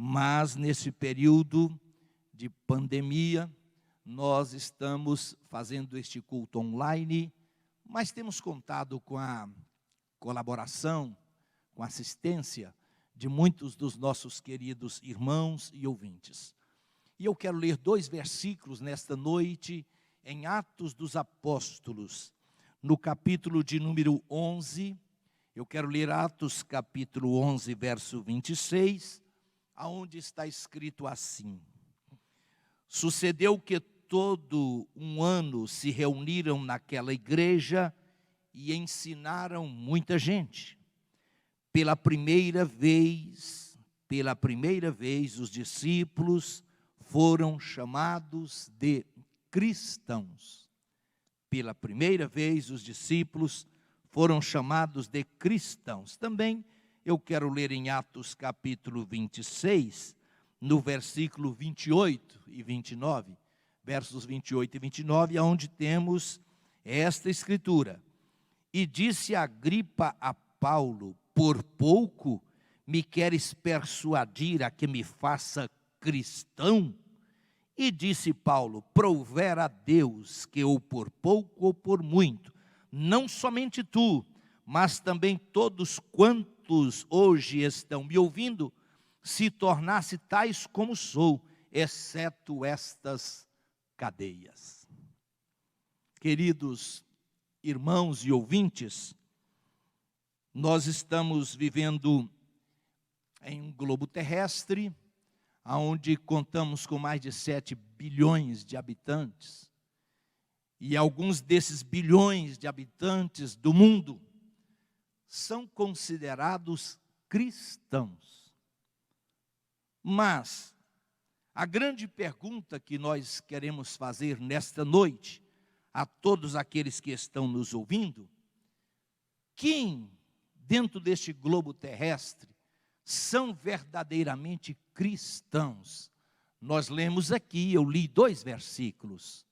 mas nesse período de pandemia, nós estamos fazendo este culto online, mas temos contado com a colaboração, com a assistência de muitos dos nossos queridos irmãos e ouvintes. E eu quero ler 2 versículos nesta noite, em Atos dos Apóstolos, no capítulo de número 11, eu quero ler Atos capítulo 11, verso 26, aonde está escrito assim: Sucedeu que todo um ano se reuniram naquela igreja e ensinaram muita gente. Pela primeira vez, os discípulos foram chamados de cristãos. Pela primeira vez, os discípulos foram chamados de cristãos. Também eu quero ler em Atos capítulo 26, no versículo 28 e 29, versos 28 e 29, onde temos esta escritura: E disse Agripa a Paulo: Por pouco me queres persuadir a que me faça cristão? E disse Paulo: Prouver a Deus que ou por pouco ou por muito, não somente tu, mas também todos quantos hoje estão me ouvindo, se tornasse tais como sou, exceto estas cadeias. Queridos irmãos e ouvintes, nós estamos vivendo em um globo terrestre, onde contamos com mais de 7 bilhões de habitantes, e alguns desses bilhões de habitantes do mundo são considerados cristãos. Mas a grande pergunta que nós queremos fazer nesta noite, a todos aqueles que estão nos ouvindo: quem dentro deste globo terrestre são verdadeiramente cristãos? Nós lemos aqui, eu li 2 versículos.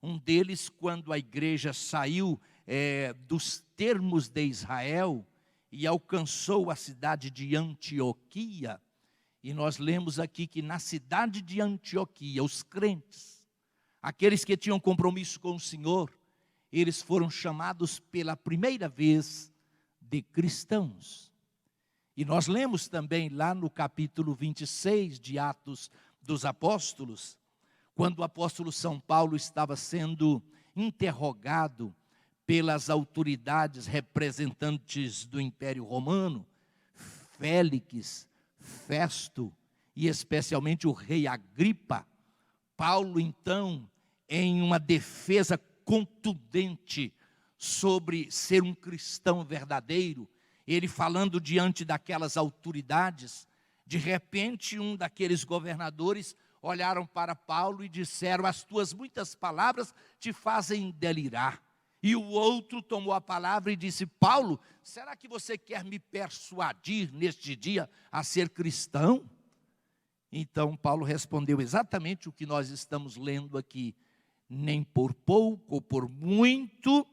Um deles, quando a igreja saiu dos termos de Israel e alcançou a cidade de Antioquia. E nós lemos aqui que na cidade de Antioquia, os crentes, aqueles que tinham compromisso com o Senhor, eles foram chamados pela primeira vez de cristãos. E nós lemos também lá no capítulo 26 de Atos dos Apóstolos, quando o apóstolo São Paulo estava sendo interrogado pelas autoridades representantes do Império Romano, Félix, Festo e especialmente o rei Agripa. Paulo, então, em uma defesa contundente sobre ser um cristão verdadeiro, ele falando diante daquelas autoridades, de repente um daqueles governadores olharam para Paulo e disseram: as tuas muitas palavras te fazem delirar. E o outro tomou a palavra e disse: Paulo, será que você quer me persuadir neste dia a ser cristão? Então Paulo respondeu exatamente o que nós estamos lendo aqui: nem por pouco ou por muito,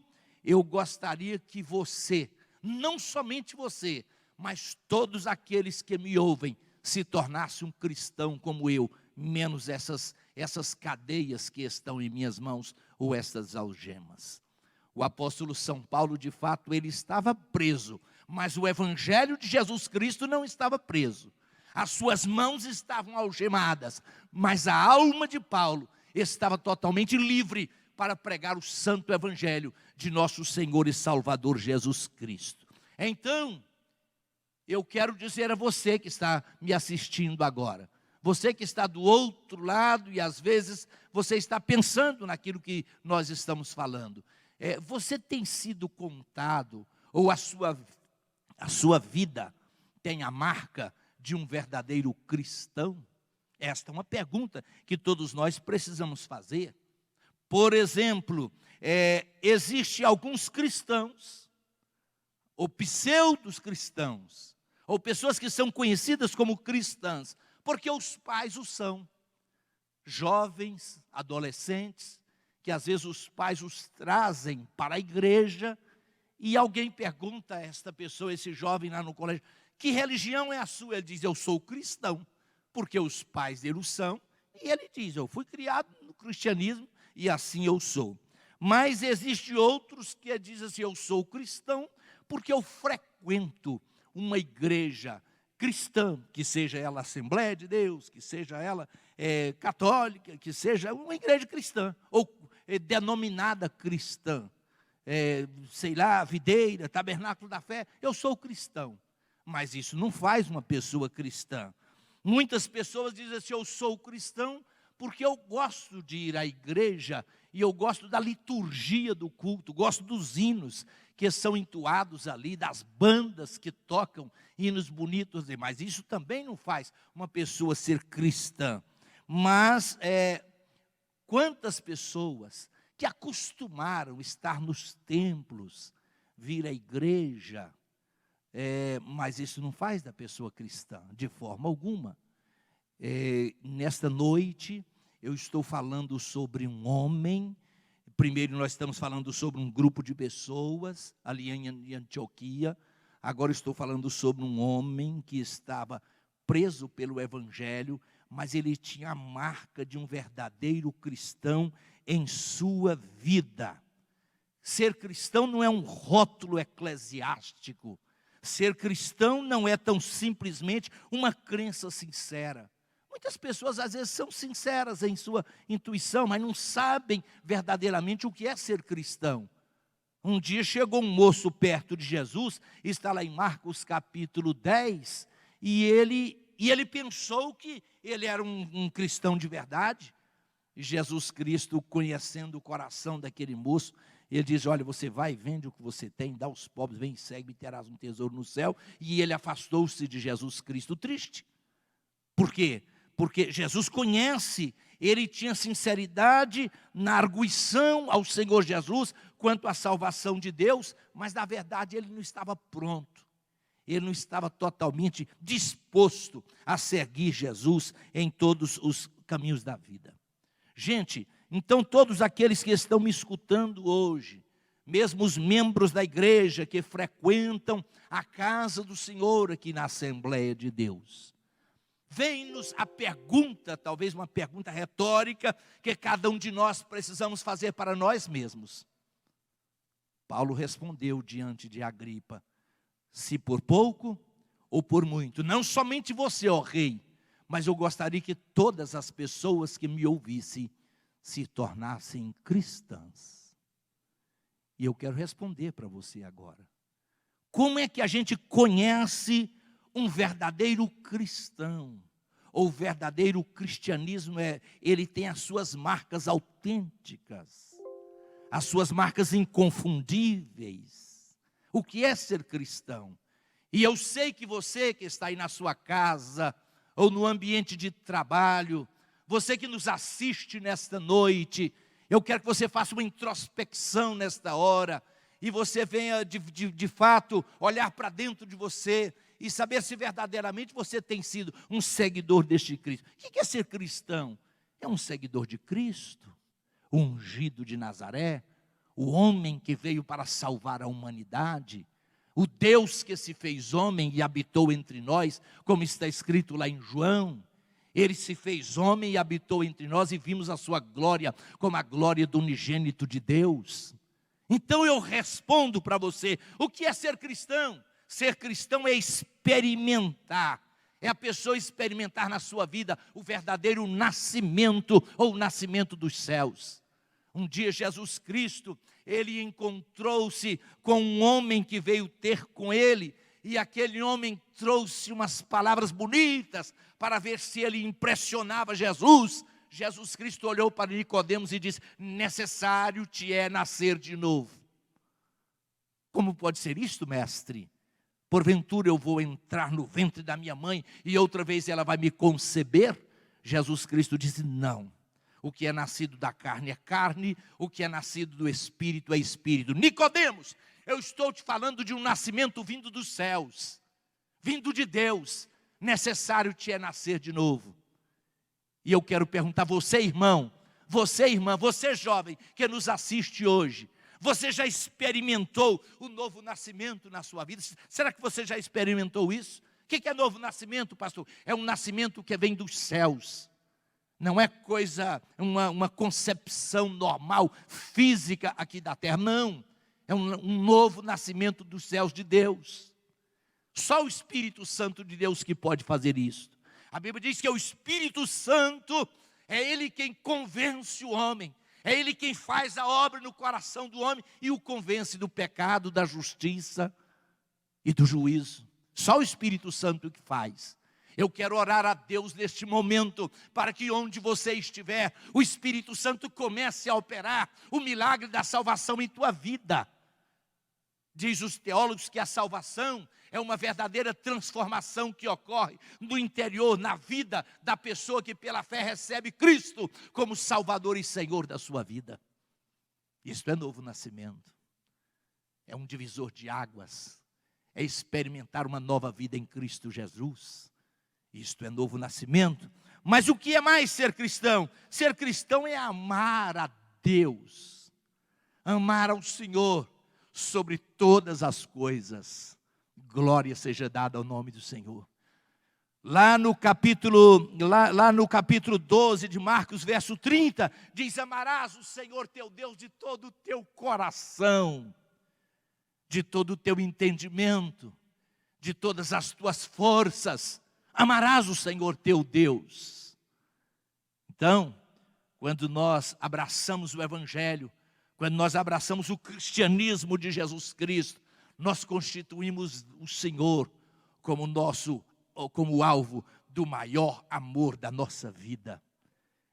eu gostaria que você, não somente você, mas todos aqueles que me ouvem, se tornasse um cristão como eu, menos essas cadeias que estão em minhas mãos, ou essas algemas. O apóstolo São Paulo, de fato, ele estava preso, mas o evangelho de Jesus Cristo não estava preso. As suas mãos estavam algemadas, mas a alma de Paulo estava totalmente livre para pregar o santo evangelho de nosso Senhor e Salvador Jesus Cristo. Então, eu quero dizer a você que está me assistindo agora, você que está do outro lado e às vezes você está pensando naquilo que nós estamos falando. Você tem sido contado, ou a sua vida tem a marca de um verdadeiro cristão? Esta é uma pergunta que todos nós precisamos fazer. Por exemplo, existem alguns cristãos, ou pseudos cristãos, ou pessoas que são conhecidas como cristãs, porque os pais o são. Jovens, adolescentes, que às vezes os pais os trazem para a igreja, e alguém pergunta a esta pessoa, esse jovem lá no colégio: que religião é a sua? Ele diz: eu sou cristão. porque os pais dele o são, e ele diz, eu fui criado no cristianismo e assim eu sou. Mas existem outros que dizem assim, eu sou cristão porque eu frequento uma igreja cristã, que seja ela Assembleia de Deus, que seja ela católica, que seja uma igreja cristã, ou denominada cristã, sei lá, videira, tabernáculo da fé, eu sou cristão. Mas isso não faz uma pessoa cristã. Muitas pessoas dizem assim, eu sou cristão porque eu gosto de ir à igreja e eu gosto da liturgia do culto, gosto dos hinos que são entoados ali, das bandas que tocam hinos bonitos demais. Isso também não faz uma pessoa ser cristã. Mas quantas pessoas que acostumaram estar nos templos, vir à igreja, mas isso não faz da pessoa cristã, de forma alguma. Nesta noite, eu estou falando sobre um homem. Primeiro nós estamos falando sobre um grupo de pessoas, ali em Antioquia. Agora estou falando sobre um homem que estava preso pelo Evangelho, mas ele tinha a marca de um verdadeiro cristão em sua vida. Ser cristão não é um rótulo eclesiástico. Ser cristão não é tão simplesmente uma crença sincera. Muitas pessoas às vezes são sinceras em sua intuição, mas não sabem verdadeiramente o que é ser cristão. Um dia chegou um moço perto de Jesus, está lá em Marcos capítulo 10, e ele pensou que ele era um cristão de verdade. E Jesus Cristo, conhecendo o coração daquele moço, ele diz, olha, você vai, vende o que você tem, dá aos pobres, vem e segue, e terás um tesouro no céu. E ele afastou-se de Jesus Cristo triste. Por quê? Porque Jesus conhece, ele tinha sinceridade na arguição ao Senhor Jesus quanto à salvação de Deus, mas na verdade ele não estava pronto. Ele não estava totalmente disposto a seguir Jesus em todos os caminhos da vida. Gente, então todos aqueles que estão me escutando hoje, mesmo os membros da igreja que frequentam a casa do Senhor aqui na Assembleia de Deus, vem-nos a pergunta, talvez uma pergunta retórica, que cada um de nós precisamos fazer para nós mesmos. Paulo respondeu diante de Agripa, se por pouco ou por muito, não somente você, ó rei, mas eu gostaria que todas as pessoas que me ouvissem se tornassem cristãs. E eu quero responder para você agora. Como é que a gente conhece um verdadeiro cristão? Ou verdadeiro cristianismo, ele tem as suas marcas autênticas, as suas marcas inconfundíveis. O que é ser cristão? E eu sei que você que está aí na sua casa, ou no ambiente de trabalho, você que nos assiste nesta noite, eu quero que você faça uma introspecção nesta hora, e você venha de fato olhar para dentro de você, e saber se verdadeiramente você tem sido um seguidor deste Cristo. O que é ser cristão? É um seguidor de Cristo, o ungido de Nazaré, o homem que veio para salvar a humanidade, o Deus que se fez homem e habitou entre nós, como está escrito lá em João. Ele se fez homem e habitou entre nós e vimos a sua glória como a glória do unigênito de Deus. Então eu respondo para você, o que é ser cristão? Ser cristão é experimentar, é a pessoa experimentar na sua vida o verdadeiro nascimento ou o nascimento dos céus. Um dia Jesus Cristo, ele encontrou-se com um homem que veio ter com ele, e aquele homem trouxe umas palavras bonitas para ver se ele impressionava Jesus. Jesus Cristo olhou para Nicodemos e disse, necessário te é nascer de novo. Como pode ser isto, mestre? Porventura eu vou entrar no ventre da minha mãe e outra vez ela vai me conceber? Jesus Cristo disse, não. O que é nascido da carne é carne, o que é nascido do Espírito é Espírito. Nicodemos, eu estou te falando de um nascimento vindo dos céus, vindo de Deus. Necessário te é nascer de novo. E eu quero perguntar, você irmão, você irmã, você jovem que nos assiste hoje, você já experimentou o novo nascimento na sua vida? Será que você já experimentou isso? O que é novo nascimento, pastor? É um nascimento que vem dos céus. Não é uma concepção normal, física aqui da terra, não. É um novo nascimento dos céus de Deus. Só o Espírito Santo de Deus que pode fazer isso. A Bíblia diz que é o Espírito Santo, é Ele quem convence o homem. É Ele quem faz a obra no coração do homem e o convence do pecado, da justiça e do juízo. Só o Espírito Santo que faz. Eu quero orar a Deus neste momento, para que onde você estiver, o Espírito Santo comece a operar o milagre da salvação em tua vida. Diz os teólogos que a salvação é uma verdadeira transformação que ocorre no interior, na vida da pessoa que pela fé recebe Cristo como Salvador e Senhor da sua vida. Isto é novo nascimento. É um divisor de águas. É experimentar uma nova vida em Cristo Jesus. Isto é novo nascimento. Mas o que é mais ser cristão? Ser cristão é amar a Deus. Amar ao Senhor sobre todas as coisas. Glória seja dada ao nome do Senhor. Lá no capítulo 12 de Marcos, verso 30, diz: amarás o Senhor teu Deus de todo o teu coração, de todo o teu entendimento, de todas as tuas forças. Amarás o Senhor teu Deus. Então, quando nós abraçamos o Evangelho, quando nós abraçamos o cristianismo de Jesus Cristo, nós constituímos o Senhor como como alvo do maior amor da nossa vida.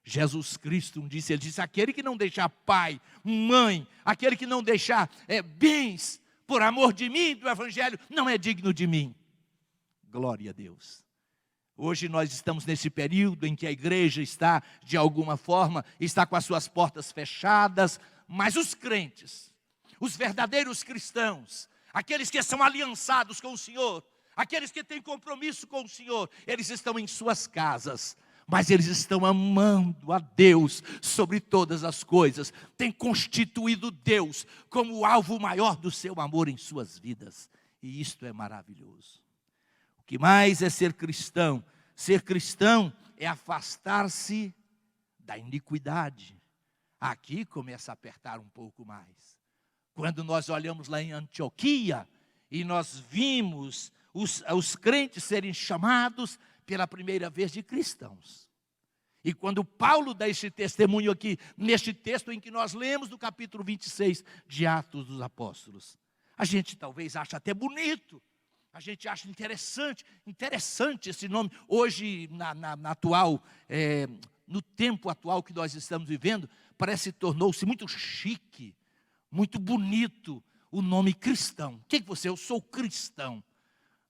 Jesus Cristo ele disse: aquele que não deixar pai, mãe, aquele que não deixar bens por amor de mim, do Evangelho, não é digno de mim. Glória a Deus. Hoje nós estamos nesse período em que a igreja está, de alguma forma, está com as suas portas fechadas, mas os crentes, os verdadeiros cristãos, aqueles que são aliançados com o Senhor, aqueles que têm compromisso com o Senhor, eles estão em suas casas, mas eles estão amando a Deus sobre todas as coisas, têm constituído Deus como o alvo maior do seu amor em suas vidas, e isto é maravilhoso. O que mais é ser cristão? Ser cristão é afastar-se da iniquidade. Aqui começa a apertar um pouco mais. Quando nós olhamos lá em Antioquia, e nós vimos os crentes serem chamados pela primeira vez de cristãos. E quando Paulo dá este testemunho aqui, neste texto em que nós lemos do capítulo 26 de Atos dos Apóstolos, a gente talvez ache até bonito, a gente acha interessante esse nome. Hoje, no tempo atual que nós estamos vivendo, parece que tornou-se muito chique, muito bonito o nome cristão. O que é você? Eu sou cristão.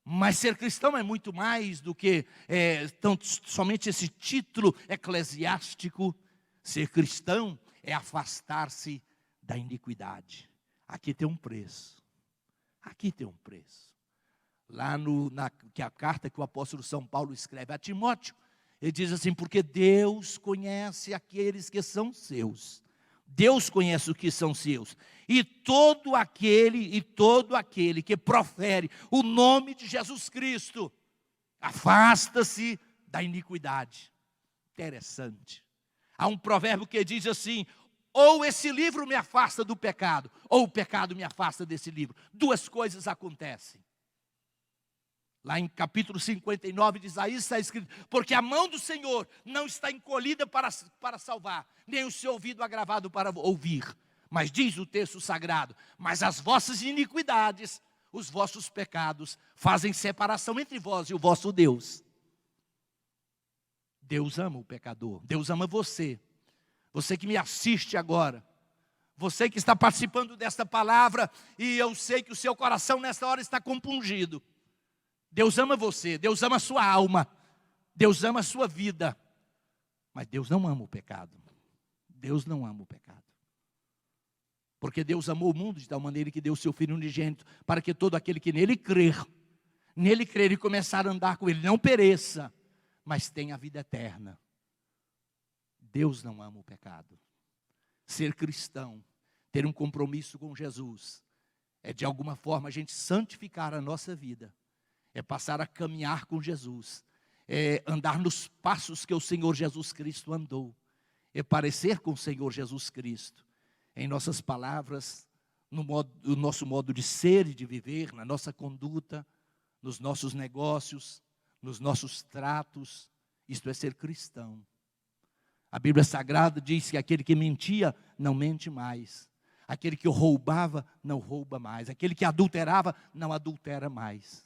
Mas ser cristão é muito mais do que somente esse título eclesiástico. Ser cristão é afastar-se da iniquidade. Aqui tem um preço. Aqui tem um preço. Lá que a carta que o apóstolo São Paulo escreve a Timóteo, ele diz assim: porque Deus conhece aqueles que são seus. Deus conhece os que são seus. E todo aquele que profere o nome de Jesus Cristo, afasta-se da iniquidade. Interessante. Há um provérbio que diz assim: ou esse livro me afasta do pecado, ou o pecado me afasta desse livro. Duas coisas acontecem. Lá em capítulo 59 de Isaías está escrito: porque a mão do Senhor não está encolhida para salvar, nem o seu ouvido agravado para ouvir. Mas diz o texto sagrado: mas as vossas iniquidades, os vossos pecados, fazem separação entre vós e o vosso Deus. Deus ama o pecador, Deus ama você. Você que me assiste agora, você que está participando desta palavra, e eu sei que o seu coração nesta hora está compungido. Deus ama você, Deus ama a sua alma, Deus ama a sua vida, mas Deus não ama o pecado. Deus não ama o pecado. Porque Deus amou o mundo de tal maneira que deu o seu Filho unigênito, para que todo aquele que nele crer e começar a andar com ele, não pereça, mas tenha a vida eterna. Deus não ama o pecado. Ser cristão, ter um compromisso com Jesus, é de alguma forma a gente santificar a nossa vida. é passar a caminhar com Jesus, é andar nos passos que o Senhor Jesus Cristo andou, é parecer com o Senhor Jesus Cristo, em nossas palavras, no nosso modo de ser e de viver, na nossa conduta, nos nossos negócios, nos nossos tratos. Isto é ser cristão. A Bíblia Sagrada diz que aquele que mentia não mente mais, aquele que roubava não rouba mais, aquele que adulterava não adultera mais.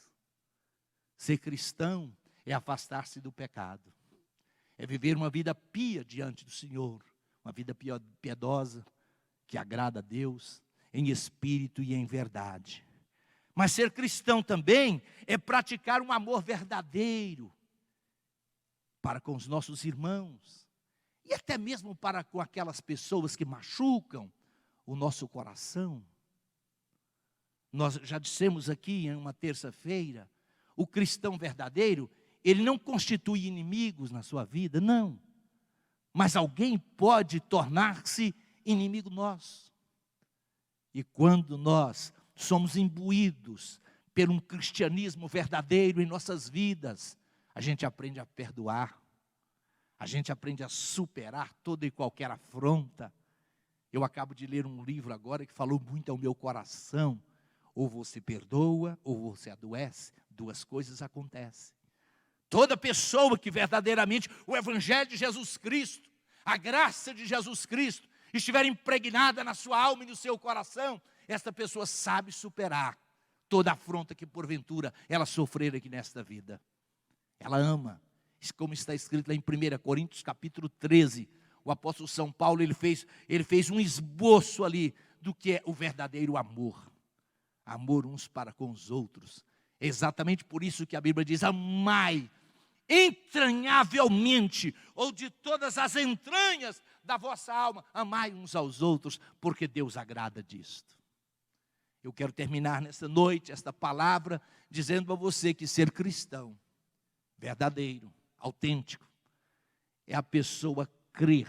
Ser cristão é afastar-se do pecado, é viver uma vida pia diante do Senhor, uma vida piedosa, que agrada a Deus, em espírito e em verdade. Mas ser cristão também é praticar um amor verdadeiro para com os nossos irmãos, e até mesmo para com aquelas pessoas que machucam o nosso coração. Nós já dissemos aqui em uma terça-feira, o cristão verdadeiro, ele não constitui inimigos na sua vida, não. Mas alguém pode tornar-se inimigo nosso. E quando nós somos imbuídos por um cristianismo verdadeiro em nossas vidas, a gente aprende a perdoar, a gente aprende a superar toda e qualquer afronta. Eu acabo de ler um livro agora que falou muito ao meu coração. Ou você perdoa, ou você adoece. Duas coisas acontecem. Toda pessoa que verdadeiramente o Evangelho de Jesus Cristo, a graça de Jesus Cristo, estiver impregnada na sua alma e no seu coração, esta pessoa sabe superar toda afronta que porventura ela sofrer aqui nesta vida. Ela ama. Como está escrito lá em 1 Coríntios capítulo 13, o apóstolo São Paulo, ele fez um esboço ali do que é o verdadeiro amor. Amor uns para com os outros. É exatamente por isso que a Bíblia diz: amai entranhavelmente, ou de todas as entranhas da vossa alma, amai uns aos outros, porque Deus agrada disto. Eu quero terminar nesta noite, esta palavra, dizendo a você que ser cristão, verdadeiro, autêntico, é a pessoa crer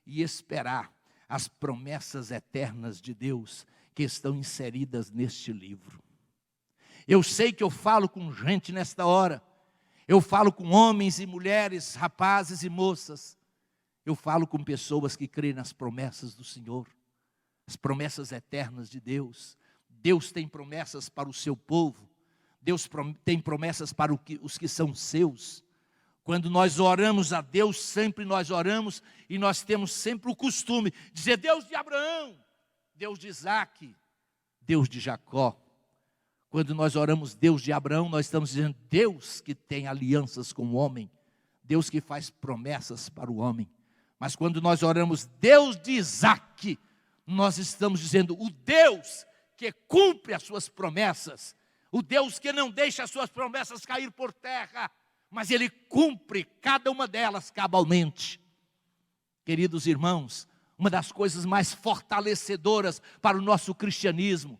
e esperar as promessas eternas de Deus que estão inseridas neste livro. Eu sei que eu falo com gente nesta hora, eu falo com homens e mulheres, rapazes e moças, eu falo com pessoas que creem nas promessas do Senhor, as promessas eternas de Deus. Deus tem promessas para o seu povo, Deus tem promessas para os que são seus. Quando nós oramos a Deus, sempre nós oramos e nós temos sempre o costume de dizer: Deus de Abraão, Deus de Isaque, Deus de Jacó. Quando nós oramos Deus de Abraão, nós estamos dizendo Deus que tem alianças com o homem, Deus que faz promessas para o homem. Mas quando nós oramos Deus de Isaque, nós estamos dizendo o Deus que cumpre as suas promessas, o Deus que não deixa as suas promessas cair por terra, mas Ele cumpre cada uma delas cabalmente. Queridos irmãos, uma das coisas mais fortalecedoras para o nosso cristianismo,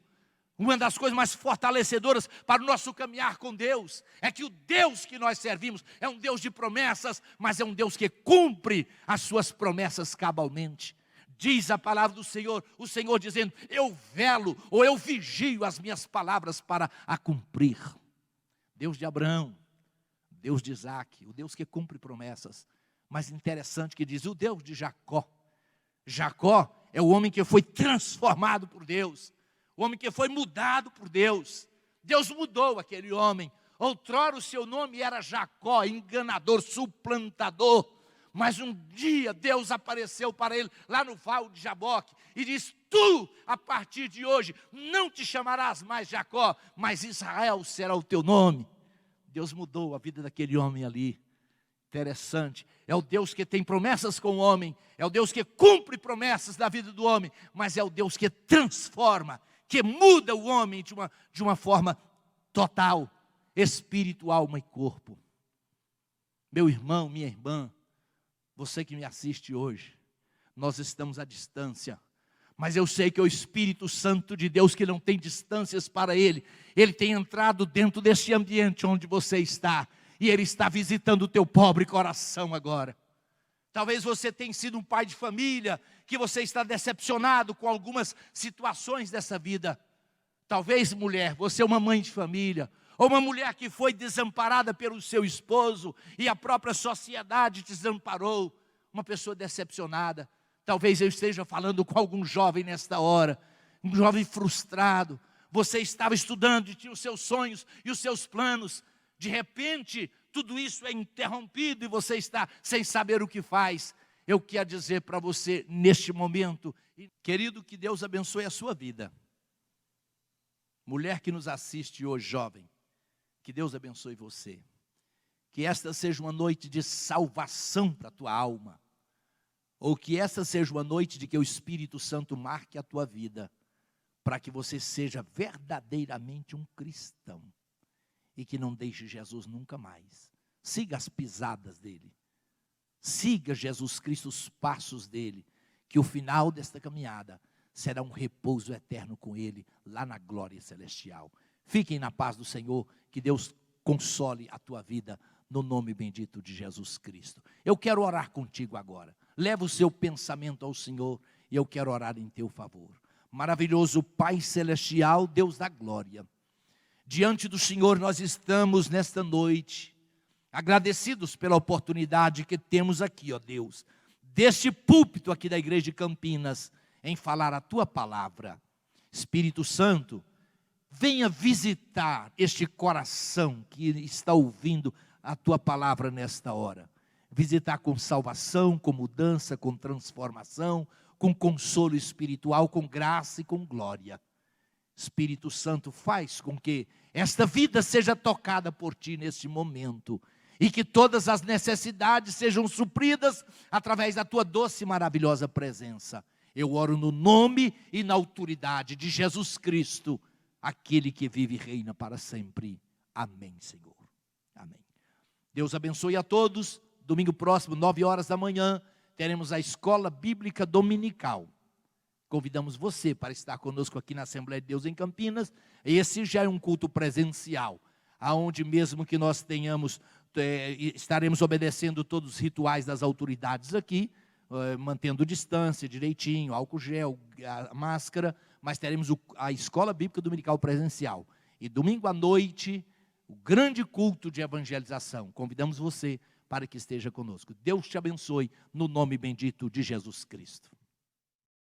uma das coisas mais fortalecedoras para o nosso caminhar com Deus, é que o Deus que nós servimos é um Deus de promessas, mas é um Deus que cumpre as suas promessas cabalmente. Diz a palavra do Senhor, o Senhor dizendo: eu velo, ou eu vigio as minhas palavras para a cumprir. Deus de Abraão, Deus de Isaque, o Deus que cumpre promessas. Mas interessante que diz, o Deus de Jacó. Jacó é o homem que foi transformado por Deus, o homem que foi mudado por Deus. Deus mudou aquele homem. Outrora o seu nome era Jacó, enganador, suplantador. Mas um dia Deus apareceu para ele lá no vale de Jaboque e disse: tu, a partir de hoje, não te chamarás mais Jacó, mas Israel será o teu nome. Deus mudou a vida daquele homem ali. Interessante, é o Deus que tem promessas com o homem, é o Deus que cumpre promessas da vida do homem, mas é o Deus que transforma, que muda o homem de uma forma total, espírito, alma e corpo. Meu irmão, minha irmã, você que me assiste hoje, nós estamos à distância, mas eu sei que o Espírito Santo de Deus, que não tem distâncias para Ele, Ele tem entrado dentro deste ambiente onde você está, e Ele está visitando o teu pobre coração agora. Talvez você tenha sido um pai de família, que você está decepcionado com algumas situações dessa vida. Talvez, mulher, você é uma mãe de família, ou uma mulher que foi desamparada pelo seu esposo e a própria sociedade te desamparou, uma pessoa decepcionada. Talvez eu esteja falando com algum jovem nesta hora, um jovem frustrado. Você estava estudando e tinha os seus sonhos e os seus planos. De repente, tudo isso é interrompido e você está sem saber o que faz. Eu quero dizer para você neste momento, querido, que Deus abençoe a sua vida. Mulher que nos assiste hoje, jovem, que Deus abençoe você. Que esta seja uma noite de salvação para a tua alma. Ou que esta seja uma noite de que o Espírito Santo marque a tua vida, para que você seja verdadeiramente um cristão. E que não deixe Jesus nunca mais. Siga as pisadas dele. Siga Jesus Cristo, os passos dele. Que o final desta caminhada será um repouso eterno com ele, lá na glória celestial. Fiquem na paz do Senhor, que Deus console a tua vida, no nome bendito de Jesus Cristo. Eu quero orar contigo agora. Leva o seu pensamento ao Senhor, e eu quero orar em teu favor. Maravilhoso Pai celestial, Deus da glória. Diante do Senhor nós estamos nesta noite, agradecidos pela oportunidade que temos aqui, ó Deus, deste púlpito aqui da igreja de Campinas, em falar a tua palavra. Espírito Santo, venha visitar este coração que está ouvindo a tua palavra nesta hora. Visitar com salvação, com mudança, com transformação, com consolo espiritual, com graça e com glória. Espírito Santo, faz com que esta vida seja tocada por ti neste momento, e que todas as necessidades sejam supridas através da tua doce e maravilhosa presença. Eu oro no nome e na autoridade de Jesus Cristo, aquele que vive e reina para sempre. Amém, Senhor. Amém. Deus abençoe a todos. Domingo próximo, 9 horas da manhã, teremos a Escola Bíblica Dominical. Convidamos você para estar conosco aqui na Assembleia de Deus em Campinas. Esse já é um culto presencial, aonde mesmo que nós tenhamos, estaremos obedecendo todos os rituais das autoridades aqui, mantendo distância direitinho, álcool gel, a máscara, mas teremos a Escola Bíblica Dominical presencial. E domingo à noite, o grande culto de evangelização. Convidamos você para que esteja conosco. Deus te abençoe, no nome bendito de Jesus Cristo.